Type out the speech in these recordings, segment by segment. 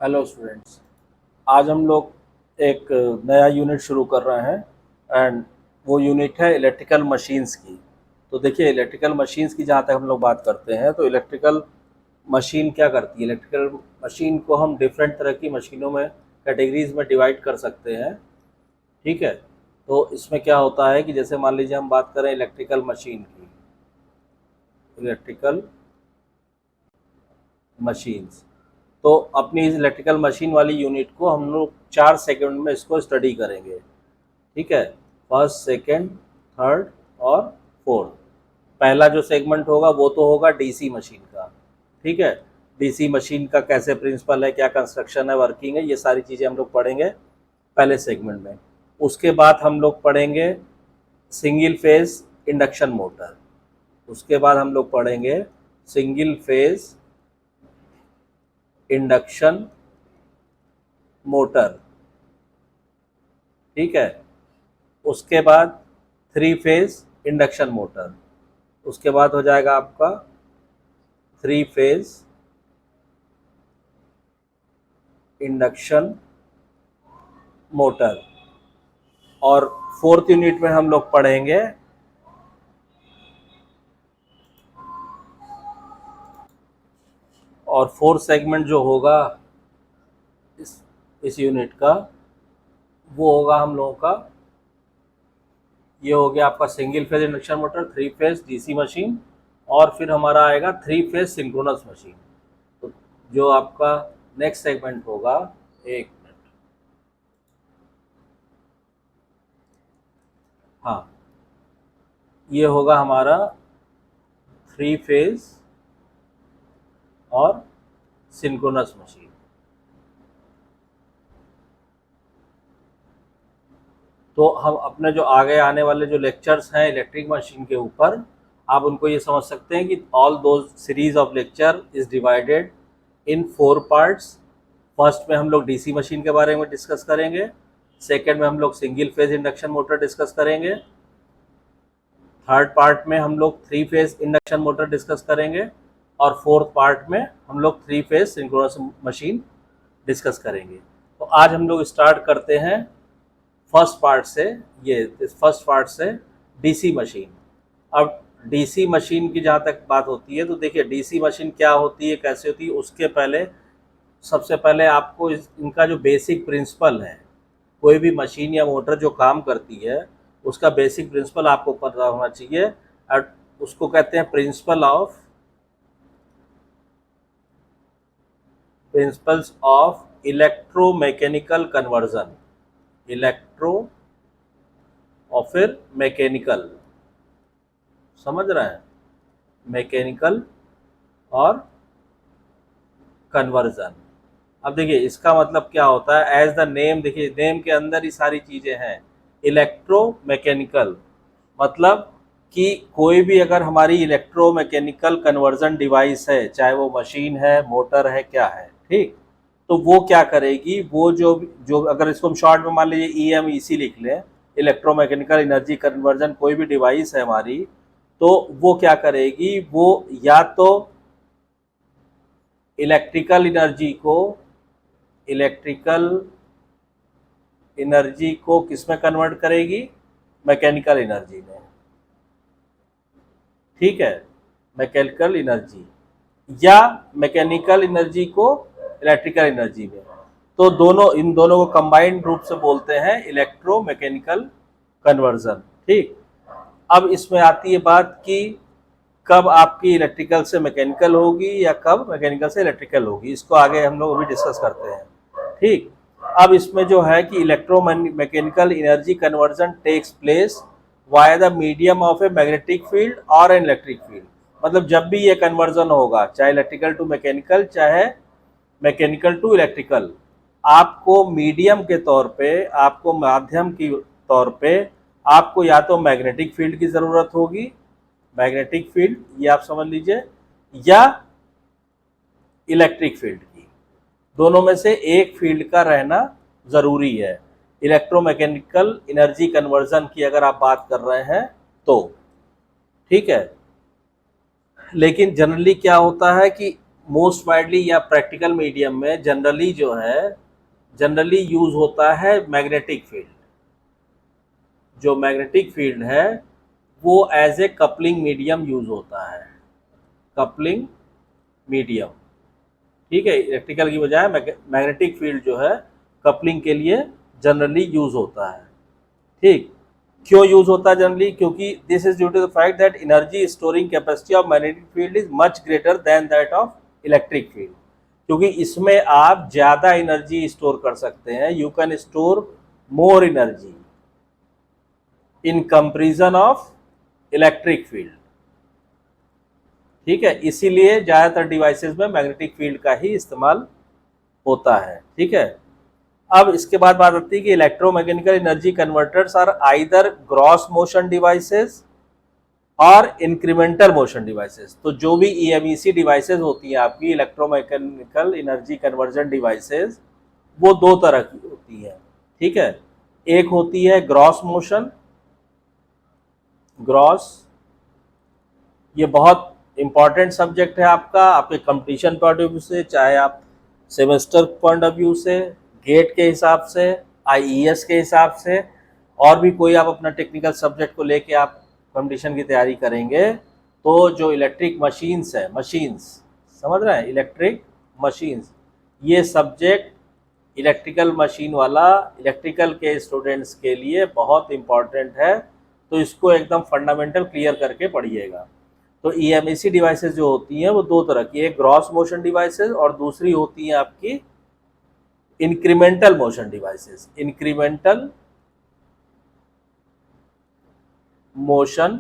Hello students. आज हम लोग एक नया यूनिट शुरू कर रहे हैं एंड वो यूनिट है इलेक्ट्रिकल मशीन्स की। तो देखिए, इलेक्ट्रिकल मशीन्स की जहाँ तक हम लोग बात करते हैं तो इलेक्ट्रिकल मशीन क्या करती है। इलेक्ट्रिकल मशीन को हम डिफरेंट तरह की मशीनों में कैटेगरीज में डिवाइड कर सकते हैं। ठीक है, तो इसमें क्या होता है कि जैसे मान लीजिए हम बात करें इलेक्ट्रिकल मशीन की, इलेक्ट्रिकल मशीन्स, तो अपनी इस इलेक्ट्रिकल मशीन वाली यूनिट को हम लोग 4 सेकंड में इसको स्टडी करेंगे। ठीक है, फर्स्ट, सेकंड, थर्ड और फोर्थ। पहला जो सेगमेंट होगा वो तो होगा डीसी मशीन का। ठीक है, डीसी मशीन का कैसे प्रिंसिपल है, क्या कंस्ट्रक्शन है, वर्किंग है, ये सारी चीज़ें हम लोग पढ़ेंगे पहले सेगमेंट में। उसके बाद हम लोग पढ़ेंगे सिंगल फेज इंडक्शन मोटर। उसके बाद हम लोग पढ़ेंगे सिंगल फेज इंडक्शन मोटर। ठीक है, उसके बाद 3 फेज इंडक्शन मोटर। उसके बाद हो जाएगा आपका 3 फेज इंडक्शन मोटर। और फोर्थ यूनिट में हम लोग पढ़ेंगे और फोर्थ सेगमेंट जो होगा इस यूनिट का, वो होगा हम लोगों का, ये हो गया आपका single phase induction motor, 3 phase DC machine, और फिर हमारा आएगा 3 फेज सिंक्रोनस मशीन। तो जो आपका नेक्स्ट सेगमेंट होगा, एक मिनट, हाँ, ये होगा हमारा 3 फेज और सिंक्रोनस मशीन। तो हम अपने जो आगे आने वाले जो लेक्चर्स हैं इलेक्ट्रिक मशीन के ऊपर, आप उनको ये समझ सकते हैं कि all those series of lecture is divided in 4 parts. First में हम लोग डीसी मशीन के बारे में डिस्कस करेंगे, सेकेंड में हम लोग single phase induction motor discuss करेंगे, थर्ड पार्ट में हम लोग 3 फेज इंडक्शन मोटर डिस्कस करेंगे, और फोर्थ पार्ट में हम लोग 3 फेज सिंक्रोनस मशीन डिस्कस करेंगे। तो आज हम लोग स्टार्ट करते हैं फर्स्ट पार्ट से, ये फर्स्ट पार्ट से डीसी मशीन। अब डीसी मशीन की जहाँ तक बात होती है तो देखिए, डीसी मशीन क्या होती है, कैसे होती है, उसके पहले सबसे पहले आपको इनका जो बेसिक प्रिंसिपल है, कोई भी मशीन या मोटर जो काम करती है उसका बेसिक प्रिंसिपल आपको पता होना चाहिए। और उसको कहते हैं principles of electromechanical conversion. Electro और फिर मैकेनिकल, समझ रहे हैं, मैकेनिकल और कन्वर्जन। अब देखिए इसका मतलब क्या होता है, एज द नेम, देखिए नेम के अंदर ही सारी चीज़ें हैं। इलेक्ट्रो मैकेनिकल मतलब कि कोई भी अगर हमारी इलेक्ट्रोमैकेनिकल कन्वर्जन डिवाइस है, चाहे वो मशीन है, मोटर है, क्या है, ठीक, तो वो क्या करेगी, वो जो जो अगर इसको हम शॉर्ट में मान लीजिए EMEC लिख लें, इलेक्ट्रोमैकेनिकल एनर्जी कन्वर्जन, कोई भी डिवाइस है हमारी, तो वो क्या करेगी, वो या तो इलेक्ट्रिकल एनर्जी को किस में कन्वर्ट करेगी, मैकेनिकल एनर्जी में। ठीक है, मैकेनिकल एनर्जी, या मैकेनिकल एनर्जी को इलेक्ट्रिकल एनर्जी में। तो दोनों, इन दोनों को कंबाइंड रूप से बोलते हैं इलेक्ट्रोमैकेनिकल कन्वर्जन। ठीक, अब इसमें आती है बात कि कब आपकी इलेक्ट्रिकल से मैकेनिकल होगी या कब मैकेनिकल से इलेक्ट्रिकल होगी, इसको आगे हम लोग अभी डिस्कस करते हैं। ठीक, अब इसमें जो है कि electromechanical energy conversion takes place via the medium of a magnetic field और एन इलेक्ट्रिक फील्ड। मतलब जब भी ये कन्वर्जन होगा, चाहे इलेक्ट्रिकल टू मैकेनिकल, चाहे मैकेनिकल टू इलेक्ट्रिकल, आपको मीडियम के तौर पे, आपको माध्यम के तौर पे, आपको या तो मैग्नेटिक फील्ड की ज़रूरत होगी, मैग्नेटिक फील्ड ये आप समझ लीजिए, या इलेक्ट्रिक फील्ड की। दोनों में से एक फील्ड का रहना ज़रूरी है इलेक्ट्रोमैकेनिकल एनर्जी कन्वर्जन की अगर आप बात कर रहे हैं तो। ठीक है, लेकिन जनरली क्या होता है कि मोस्ट वाइडली या प्रैक्टिकल मीडियम में जनरली जो है जनरली यूज होता है मैग्नेटिक फील्ड। जो मैग्नेटिक फील्ड है वो as a coupling medium use होता है, कपलिंग मीडियम। ठीक है, इलेक्ट्रिकल की बजाय मैग्नेटिक फील्ड जो है कपलिंग के लिए जनरली यूज होता है। ठीक, क्यों यूज होता है जनरली? क्योंकि this is due to the fact that energy storing capacity of magnetic field is much greater than that of electric field. क्योंकि इसमें आप ज्यादा एनर्जी स्टोर कर सकते हैं, you can store more energy in comparison of electric field. ठीक है, इसीलिए ज्यादातर डिवाइसेस में मैग्नेटिक फील्ड का ही इस्तेमाल होता है। ठीक है, अब इसके बाद बात आती है कि electromechanical energy converters are either gross motion devices और इंक्रीमेंटल मोशन डिवाइसेस। तो जो भी ईएमईसी डिवाइसेस होती हैं आपकी इलेक्ट्रोमैकेनिकल एनर्जी कन्वर्जन डिवाइसेस, वो दो तरह की होती है। ठीक है, एक होती है ग्रॉस मोशन। ग्रॉस, ये बहुत इंपॉर्टेंट सब्जेक्ट है आपका, आपके कंपटीशन पॉइंट ऑफ व्यू से, चाहे आप सेमेस्टर पॉइंट ऑफ व्यू से, गेट के हिसाब से, आईईएस के हिसाब से, और भी कोई आप अपना टेक्निकल सब्जेक्ट को लेके आप कंपटीशन की तैयारी करेंगे, तो जो इलेक्ट्रिक मशीन्स है, मशीन्स समझ रहे हैं, इलेक्ट्रिक मशीन्स, ये सब्जेक्ट इलेक्ट्रिकल मशीन वाला इलेक्ट्रिकल के स्टूडेंट्स के लिए बहुत इम्पॉर्टेंट है। तो इसको एकदम फंडामेंटल क्लियर करके पढ़िएगा। तो ईएमईसी डिवाइसेस जो होती हैं वो दो तरह की, एक ग्रॉस मोशन डिवाइसेस और दूसरी होती हैं आपकी incremental motion devices. Incremental motion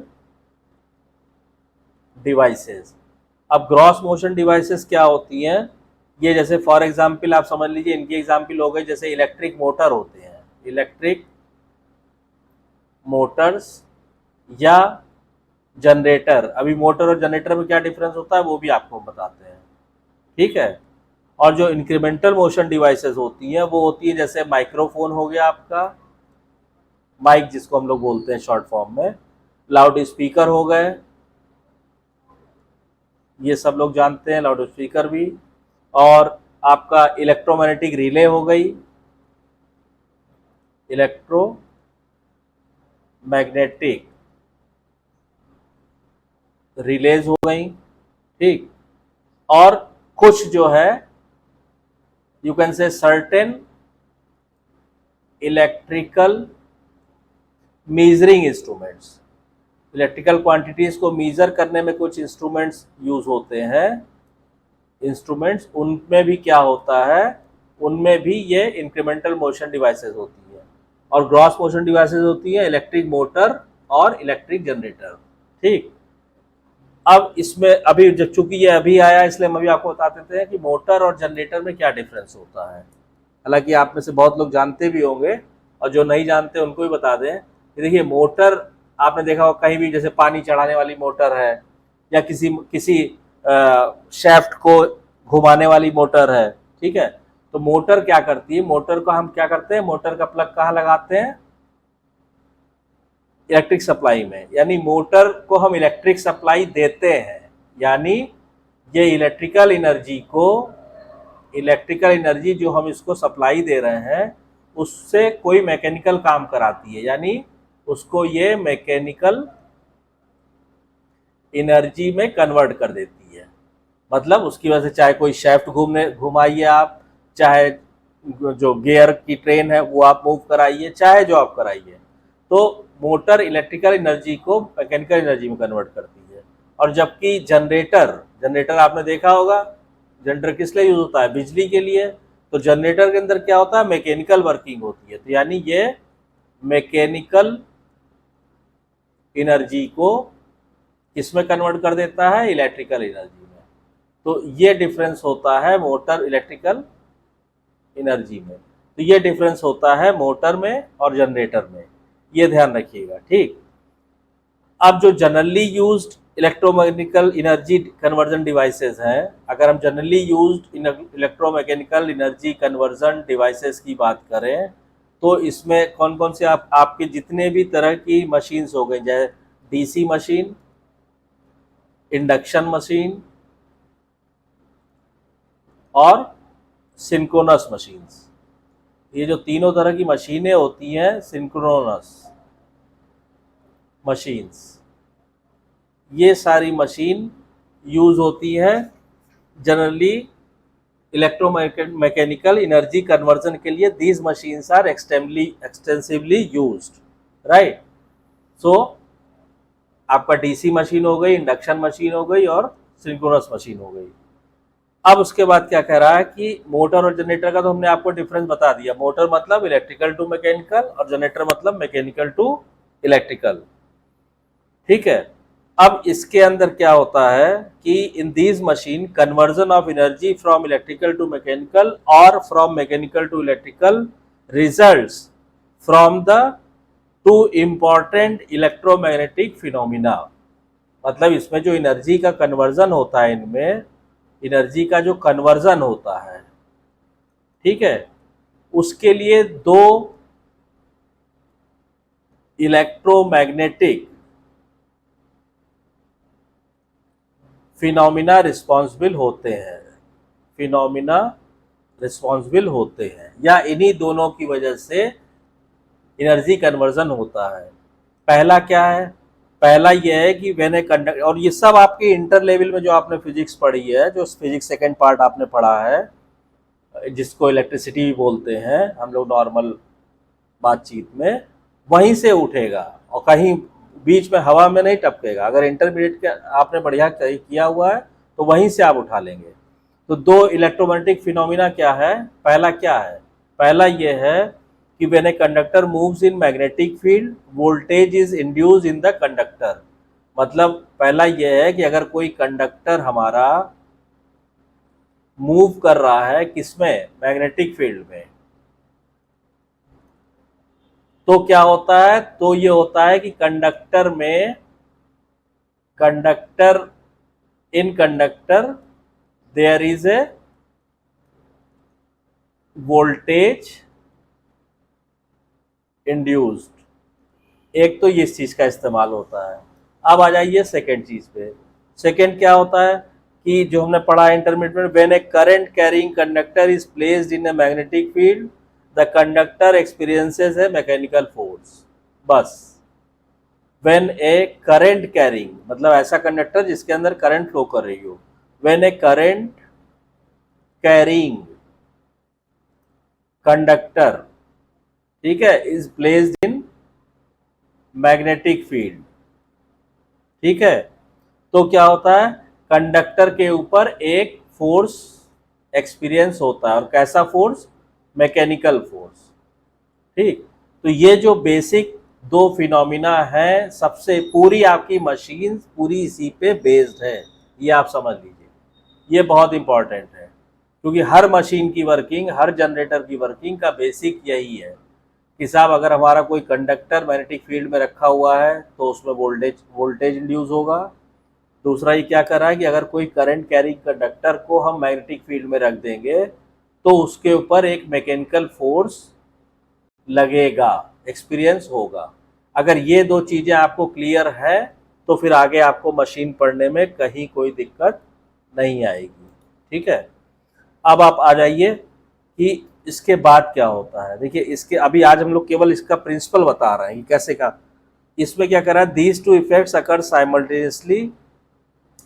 devices. अब ग्रॉस मोशन डिवाइसेस क्या होती हैं? ये जैसे फॉर एग्जांपल आप समझ लीजिए, इनकी एग्जांपल हो गए जैसे इलेक्ट्रिक मोटर होते हैं, इलेक्ट्रिक मोटर्स या जनरेटर। अभी मोटर और जनरेटर में क्या डिफरेंस होता है वो भी आपको बताते हैं। ठीक है, और जो इंक्रीमेंटल मोशन डिवाइसेस होती हैं वो होती है जैसे माइक्रोफोन हो गया आपका, माइक जिसको हम लोग बोलते हैं शॉर्ट फॉर्म में, लाउड स्पीकर हो गए, ये सब लोग जानते हैं लाउड स्पीकर भी, और आपका इलेक्ट्रोमैग्नेटिक रिले हो गई, इलेक्ट्रोमैग्नेटिक रिलेज हो गई। ठीक, और कुछ जो है you can say certain electrical measuring instruments. Electrical quantities को मेजर करने में कुछ इंस्ट्रूमेंट्स यूज होते हैं, इंस्ट्रूमेंट्स, उनमें भी क्या होता है, उनमें भी ये इंक्रीमेंटल मोशन डिवाइसेस होती है। और ग्रॉस मोशन डिवाइसेस होती है इलेक्ट्रिक मोटर और इलेक्ट्रिक जनरेटर। ठीक, अब इसमें अभी जब चूंकि ये अभी आया इसलिए हम अभी आपको बता देते हैं कि मोटर और जनरेटर में क्या डिफरेंस होता है। हालांकि आप में से बहुत लोग जानते भी होंगे और जो नहीं जानते उनको भी बता दें कि देखिए मोटर आपने देखा होगा कहीं भी, जैसे पानी चढ़ाने वाली मोटर है या किसी किसी शैफ्ट को घुमाने वाली मोटर है। ठीक है, तो मोटर क्या करती है, मोटर को हम क्या करते हैं, मोटर का प्लग कहाँ लगाते हैं, इलेक्ट्रिक सप्लाई में, यानी मोटर को हम इलेक्ट्रिक सप्लाई देते हैं, यानी ये इलेक्ट्रिकल एनर्जी जो हम इसको सप्लाई दे रहे हैं उससे कोई मैकेनिकल काम कराती है, यानी उसको ये मैकेनिकल एनर्जी में कन्वर्ट कर देती है। मतलब उसकी वजह से चाहे कोई शैफ्ट घुमाइए आप, चाहे जो गियर की ट्रेन है वो आप मूव कराइए, चाहे जो आप कराइए, तो मोटर इलेक्ट्रिकल एनर्जी को मैकेनिकल एनर्जी में कन्वर्ट करती है। और जबकि जनरेटर आपने देखा होगा, जनरेटर किस लिए यूज होता है, बिजली के लिए। तो जनरेटर के अंदर क्या होता है, मैकेनिकल वर्किंग होती है, तो यानी ये मैकेनिकल एनर्जी को किसमें कन्वर्ट कर देता है, इलेक्ट्रिकल एनर्जी में। तो ये डिफरेंस होता है मोटर इलेक्ट्रिकल एनर्जी में, तो ये डिफरेंस होता है मोटर में और जनरेटर में, ये ध्यान रखिएगा। ठीक, अब जो generally used electromechanical energy conversion devices हैं, अगर हम generally used electromechanical energy conversion devices की बात करें तो इसमें कौन कौन से आपके जितने भी तरह की मशीन्स हो गई, जैसे डीसी मशीन, इंडक्शन मशीन, और सिंक्रोनस मशीन्स। ये जो तीनों तरह की मशीनें होती हैं सिंक्रोनस मशीन्स, ये सारी मशीन यूज होती है जनरली इलेक्ट्रोमैकेनिकल एनर्जी कन्वर्जन के लिए। These machines are extensively used, right. So आपका डीसी मशीन हो गई, इंडक्शन मशीन हो गई और सिंक्रोनस मशीन हो गई। अब उसके बाद क्या कह रहा है कि मोटर और जनरेटर का तो हमने आपको डिफरेंस बता दिया। मोटर मतलब इलेक्ट्रिकल टू मैकेनिकल और जनरेटर मतलब मैकेनिकल टू इलेक्ट्रिकल, ठीक है। अब इसके अंदर क्या होता है कि in these machine conversion of energy from electrical to mechanical और from mechanical to electrical results from the two important electromagnetic phenomena. मतलब इसमें जो एनर्जी का कन्वर्जन होता है, इनमें एनर्जी का जो कन्वर्जन होता है, ठीक है, उसके लिए दो इलेक्ट्रोमैग्नेटिक फिनोमिना रिस्पॉन्सिबल होते हैं, फिनोमिना रिस्पॉन्सिबल होते हैं, या इन्हीं दोनों की वजह से एनर्जी कन्वर्जन होता है। पहला क्या है? पहला यह है कि व्हेन ए कंडक्टर, और ये सब आपके इंटर लेवल में जो आपने फिजिक्स पढ़ी है, जो फिजिक्स सेकेंड पार्ट आपने पढ़ा है, जिसको इलेक्ट्रिसिटी बोलते हैं हम लोग नॉर्मल बातचीत में, वहीं से उठेगा और कहीं बीच में हवा में नहीं टपकेगा। अगर इंटरमीडिएट के आपने बढ़िया किया हुआ है तो वहीं से आप उठा लेंगे। तो दो इलेक्ट्रोमैग्नेटिक फिनोमिना क्या है? पहला क्या है? पहला ये है कि when a conductor moves in magnetic field voltage is induced in the conductor. मतलब पहला ये है कि अगर कोई कंडक्टर हमारा मूव कर रहा है किसमें? मैग्नेटिक फील्ड में, तो क्या होता है? तो ये होता है कि conductor in conductor there is a voltage induced. एक तो ये इस चीज का इस्तेमाल होता है। अब आ जाइए सेकेंड चीज पे। सेकेंड क्या होता है कि जो हमने पढ़ा इंटरमीडिएट में, when A current carrying conductor is placed in A magnetic field the conductor experiences A mechanical force. बस व्हेन ए करंट कैरिंग, मतलब ऐसा कंडक्टर जिसके अंदर करंट फ्लो कर रही हो, when A current carrying conductor, ठीक है, is placed in magnetic field, ठीक है, तो क्या होता है? कंडक्टर के ऊपर एक फोर्स एक्सपीरियंस होता है। और कैसा फोर्स? मैकेनिकल फोर्स, ठीक। तो ये जो बेसिक दो फिनोमिना है, सबसे पूरी आपकी मशीन पूरी इसी पे बेस्ड है, ये आप समझ लीजिए। ये बहुत इंपॉर्टेंट है क्योंकि हर मशीन की वर्किंग, हर जनरेटर की वर्किंग का बेसिक यही है कि साहब अगर हमारा कोई कंडक्टर मैग्नेटिक फील्ड में रखा हुआ है तो उसमें वोल्टेज इंड्यूस होगा। दूसरा ये क्या कर रहा है कि अगर कोई करंट कैरिंग कंडक्टर को हम मैग्नेटिक फील्ड में रख देंगे तो उसके ऊपर एक मैकेनिकल फोर्स लगेगा, एक्सपीरियंस होगा। अगर ये दो चीज़ें आपको क्लियर है तो फिर आगे आपको मशीन पढ़ने में कहीं कोई दिक्कत नहीं आएगी, ठीक है। अब आप आ जाइए कि इसके बाद क्या होता है। देखिए इसके अभी आज हम लोग केवल इसका प्रिंसिपल बता रहे हैं कि कैसे का। इसमें क्या कर रहा है? These two effects occur simultaneously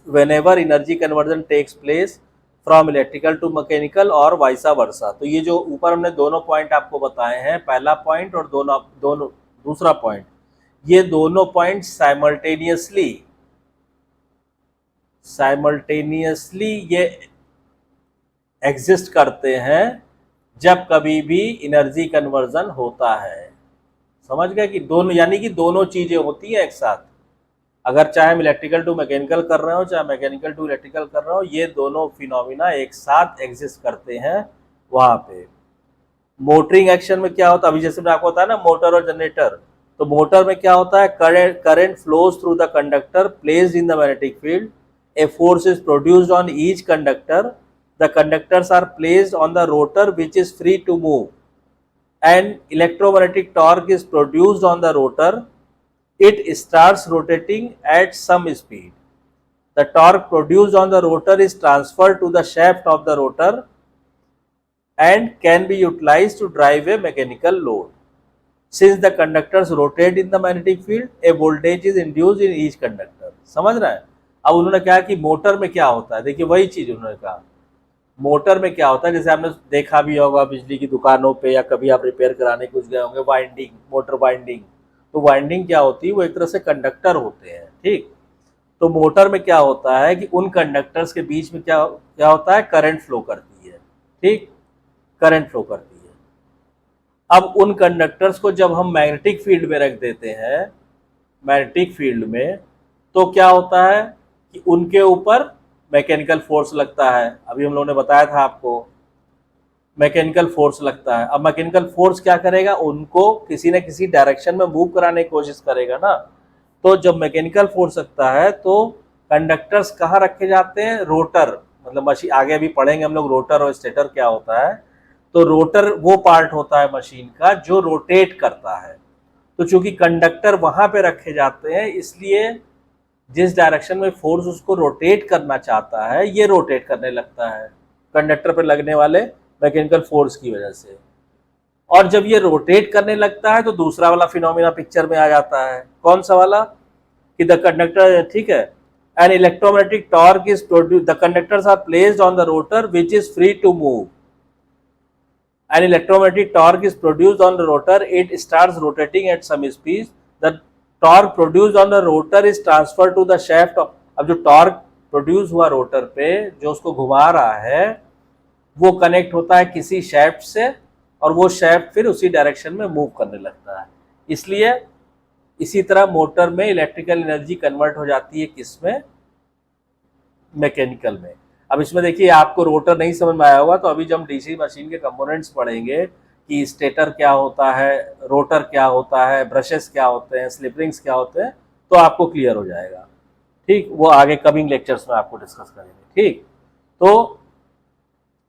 whenever energy conversion takes place from electrical to mechanical और वाइसा वर्सा। तो ये जो ऊपर हमने दोनों पॉइंट आपको बताए हैं, पहला पॉइंट और दोनों दूसरा पॉइंट, ये दोनों पॉइंट साइमल्टेनियसली ये एग्जिस्ट करते हैं जब कभी भी एनर्जी कन्वर्जन होता है। समझ गए कि दोनों, यानी कि दोनों चीजें होती हैं एक साथ। अगर चाहे हम इलेक्ट्रिकल टू मैकेनिकल कर रहे हो, चाहे मैकेनिकल टू इलेक्ट्रिकल कर रहे हो, ये दोनों फिनोमिना एक साथ एग्जिस्ट करते हैं वहां पे। मोटरिंग एक्शन में क्या होता है? अभी जैसे मैंने आपको बताया ना मोटर और जनरेटर, तो मोटर में क्या होता है? Current flows through the conductor placed in the magnetic field, a force is produced on each conductor, the conductors are placed on the rotor which is free to move, and electromagnetic torque is produced on the rotor. It starts rotating at some speed. The torque produced on the rotor is transferred to the shaft of the rotor and can be utilized to drive a mechanical load. Since the conductors rotate in the magnetic field, a voltage is induced in each conductor. समझ रहा है? अब उन्होंने कहा कि motor में क्या होता है, देखिए वही चीज उन्होंने कहा, मोटर में क्या होता है, जैसे आपने देखा भी होगा बिजली की दुकानों पे या कभी आप रिपेयर कराने कुछ गए होंगे, वाइंडिंग, मोटर वाइंडिंग, तो वाइंडिंग क्या होती है, वो एक तरह से कंडक्टर होते हैं, ठीक। तो मोटर में क्या होता है कि उन कंडक्टर्स के बीच में क्या क्या होता है, करंट फ्लो करती है, ठीक, करंट फ्लो करती है। अब उन कंडक्टर्स को जब हम मैग्नेटिक फील्ड में रख देते हैं, मैग्नेटिक फील्ड में, तो क्या होता है कि उनके ऊपर मैकेनिकल फोर्स लगता है। अभी हम लोगों ने बताया था आपको, मैकेनिकल फोर्स लगता है। अब मैकेनिकल फोर्स क्या करेगा, उनको किसी न किसी डायरेक्शन में मूव कराने की कोशिश करेगा ना। तो जब मैकेनिकल फोर्स लगता है तो कंडक्टर्स कहाँ रखे जाते हैं, रोटर, मतलब मशीन, आगे अभी पढ़ेंगे हम लोग रोटर और स्टेटर क्या होता है। तो रोटर वो पार्ट होता है मशीन का जो रोटेट करता है। तो चूंकि कंडक्टर वहां पे रखे जाते हैं, इसलिए जिस डायरेक्शन में फोर्स उसको रोटेट करना चाहता है, ये रोटेट करने लगता है कंडक्टर पर लगने वाले मैकेनिकल फोर्स की वजह से। और जब ये रोटेट करने लगता है तो दूसरा वाला फिनोमिना पिक्चर में आ जाता है। कौन सा वाला, कि द कंडक्टर, ठीक है, an electromagnetic torque is produce, the conductors are placed on the rotor which is free to move. An electromagnetic torque is produced on the rotor, it starts rotating at some speed. The torque produced on the rotor is transferred to the shaft of, अब जो torque produce हुआ rotor पे, जो उसको घुमा रहा है, वो कनेक्ट होता है किसी शैफ्ट से, और वो शैफ्ट फिर उसी डायरेक्शन में मूव करने लगता है। इसलिए इसी तरह मोटर में इलेक्ट्रिकल एनर्जी कन्वर्ट हो जाती है किसमें, मैकेनिकल में। अब इसमें देखिए आपको रोटर नहीं समझ में आया होगा, तो अभी जब हम डीसी मशीन के कंपोनेंट्स पढ़ेंगे कि स्टेटर क्या होता है, रोटर क्या होता है, ब्रशेस क्या होते हैं, स्लिप रिंग्स क्या होते हैं, तो आपको क्लियर हो जाएगा, ठीक। वो आगे कमिंग लेक्चर्स में आपको डिस्कस करेंगे, ठीक। तो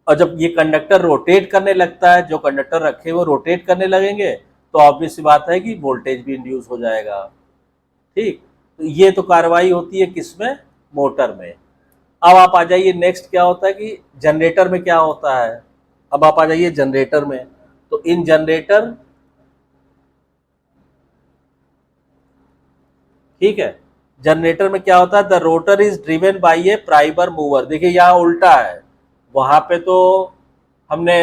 और जब ये कंडक्टर रोटेट करने लगता है, जो कंडक्टर रखे वो रोटेट करने लगेंगे, तो ऑब्वियस सी बात है कि वोल्टेज भी इंड्यूस हो जाएगा, ठीक। तो ये तो कार्रवाई होती है किसमें, मोटर में। अब आप आ जाइए नेक्स्ट, क्या होता है कि जनरेटर में क्या होता है। अब आप आ जाइए जनरेटर में, तो इन जनरेटर, ठीक है, जनरेटर में क्या होता है, the rotor is driven by a prime mover. देखिए यहाँ उल्टा है, वहां पे तो हमने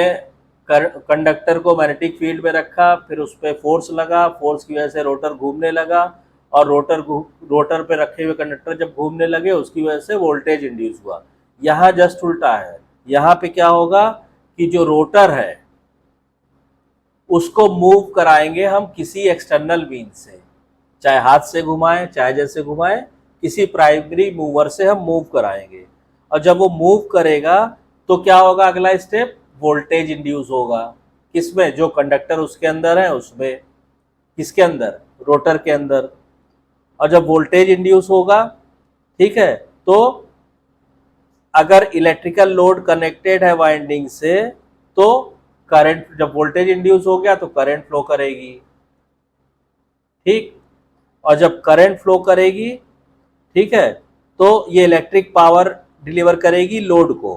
कंडक्टर को मैग्नेटिक फील्ड में रखा, फिर उस पर फोर्स लगा, फोर्स की वजह से रोटर घूमने लगा, और रोटर पे रखे हुए कंडक्टर जब घूमने लगे उसकी वजह से वोल्टेज इंड्यूस हुआ। यहाँ जस्ट उल्टा है, यहाँ पे क्या होगा कि जो रोटर है उसको मूव कराएंगे हम किसी एक्सटर्नल मीन्स से, चाहे हाथ से घुमाएं, चाहे जैसे घुमाएं, किसी प्राइमरी मूवर से हम मूव कराएंगे। और जब वो मूव करेगा तो क्या होगा, अगला स्टेप, वोल्टेज इंड्यूस होगा किसमें, जो कंडक्टर उसके अंदर है उसमें, किसके अंदर, रोटर के अंदर। और जब वोल्टेज इंड्यूस होगा, ठीक है, तो अगर इलेक्ट्रिकल लोड कनेक्टेड है वाइंडिंग से, तो करंट, जब वोल्टेज इंड्यूस हो गया तो करंट फ्लो करेगी, ठीक। और जब करंट फ्लो करेगी, ठीक है, तो ये इलेक्ट्रिक पावर डिलीवर करेगी लोड को।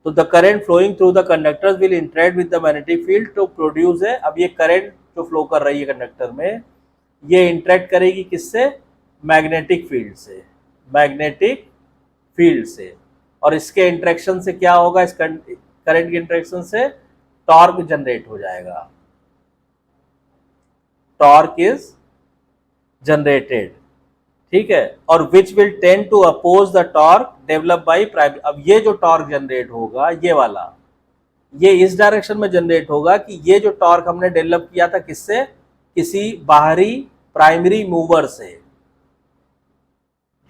तो the current flowing through the conductors will interact with the magnetic field to produce है। अब ये करंट जो फ्लो कर रही है कंडक्टर में, ये इंटरेक्ट करेगी किससे, मैग्नेटिक फील्ड से, मैग्नेटिक फील्ड से। और इसके इंटरेक्शन से क्या होगा, इस करंट के इंटरेक्शन से टॉर्क जनरेट हो जाएगा, टॉर्क इज जनरेटेड, ठीक है। और which will tend to oppose the torque develop by primary. अब ये जो टॉर्क जनरेट होगा, ये वाला, ये इस डायरेक्शन में जनरेट होगा कि ये जो टॉर्क हमने डेवलप किया था किससे, किसी बाहरी प्राइमरी मूवर से,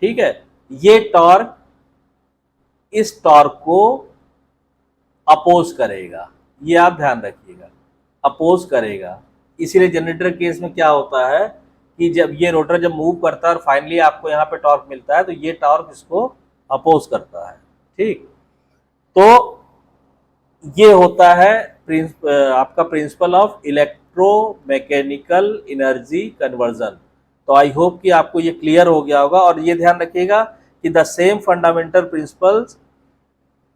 ठीक है। ये टॉर्क इस टॉर्क को अपोज करेगा, ये आप ध्यान रखिएगा, अपोज करेगा। इसीलिए जनरेटर केस में क्या होता है कि जब ये रोटर जब मूव करता है और फाइनली आपको यहाँ पे टॉर्क मिलता है, तो ये टॉर्क इसको अपोज करता है, ठीक। तो ये होता है आपका principal of electromechanical energy conversion. तो आई होप कि आपको ये क्लियर हो गया होगा। और ये ध्यान रखिएगा कि the same fundamental principles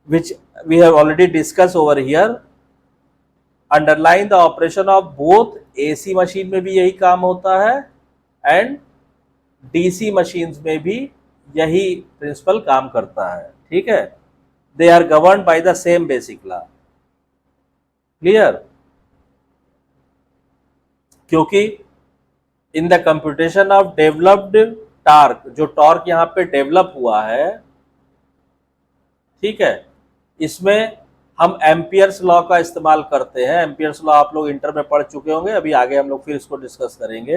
which we have already discussed over here, underline the operation of both AC machine में भी यही काम होता है एंड DC मशीन्स में भी यही प्रिंसिपल काम करता है, ठीक है। They are governed by the same basic law, clear. क्योंकि in the computation of developed torque, जो टॉर्क यहाँ पे डेवलप हुआ है, ठीक है, इसमें हम एम्पियर्स लॉ का इस्तेमाल करते हैं। एम्पियर्स लॉ आप लोग इंटर में पढ़ चुके होंगे, अभी आगे हम लोग फिर इसको डिस्कस करेंगे।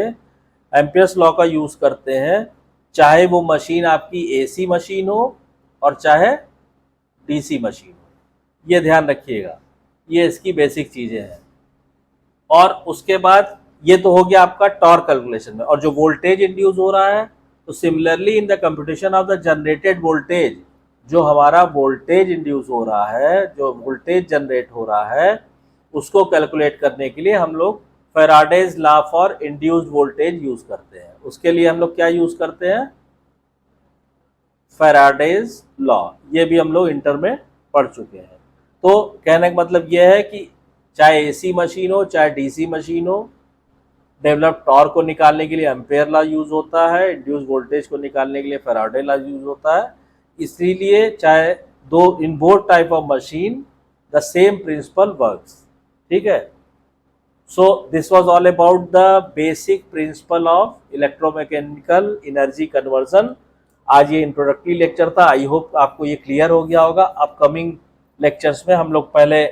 एम्पियर्स लॉ का यूज करते हैं, चाहे वो मशीन आपकी एसी मशीन हो और चाहे डीसी मशीन हो, ये ध्यान रखिएगा, ये इसकी बेसिक चीजें हैं। और उसके बाद ये तो हो गया आपका टॉर्क कैलकुलेशन में। और जो वोल्टेज इंड्यूस हो रहा है, तो similarly in the computation of the generated voltage, जो हमारा वोल्टेज इंड्यूस हो रहा है, जो वोल्टेज जनरेट हो रहा है, उसको कैलकुलेट करने के लिए हम लोग Faraday's law for induced voltage use करते हैं। उसके लिए हम लोग क्या यूज करते हैं? Faraday's law. ये भी हम लोग इंटर में पढ़ चुके हैं। तो कहने का मतलब ये है कि चाहे एसी मशीन हो चाहे डीसी मशीन हो, डेवलप टॉर्क को निकालने के लिए एम्पेयर लॉ यूज होता है, इंड्यूस वोल्टेज को निकालने के लिए फैराडे लॉ यूज होता है। इसलिए चाहे दो in both type of machine the same principle works, ठीक है। So this was all about the basic principle of electromechanical energy conversion. आज ये इंट्रोडक्टरी लेक्चर था, आई होप आपको ये क्लियर हो गया होगा। अपकमिंग लेक्चर्स में हम लोग पहले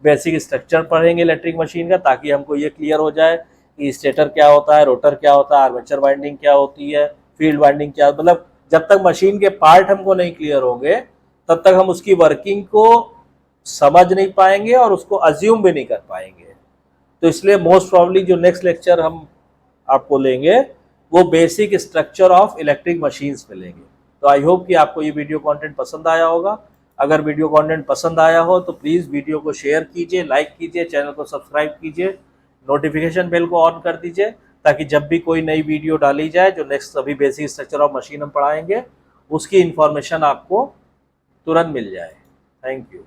बेसिक स्ट्रक्चर पढ़ेंगे इलेक्ट्रिक मशीन का, ताकि हमको ये क्लियर हो जाए कि स्टेटर क्या होता है, रोटर क्या होता है, आर्मेचर वाइंडिंग क्या होती है, फील्ड वाइंडिंग क्या, मतलब जब तक मशीन के पार्ट हमको नहीं क्लियर होंगे तब तक हम उसकी वर्किंग को समझ नहीं पाएंगे और उसको अज्यूम भी नहीं कर पाएंगे। तो इसलिए मोस्ट प्रॉब्ली जो नेक्स्ट लेक्चर हम आपको लेंगे वो basic structure of electric machines में लेंगे। तो आई होप कि आपको ये वीडियो कंटेंट पसंद आया होगा। अगर वीडियो कंटेंट पसंद आया हो तो प्लीज़ वीडियो को शेयर कीजिए, लाइक कीजिए, चैनल को सब्सक्राइब कीजिए, नोटिफिकेशन बेल को ऑन कर दीजिए, ताकि जब भी कोई नई वीडियो डाली जाए, जो नेक्स्ट अभी बेसिक स्ट्रक्चर ऑफ मशीन हम पढ़ाएंगे, उसकी इन्फॉर्मेशन आपको तुरंत मिल जाए। Thank you.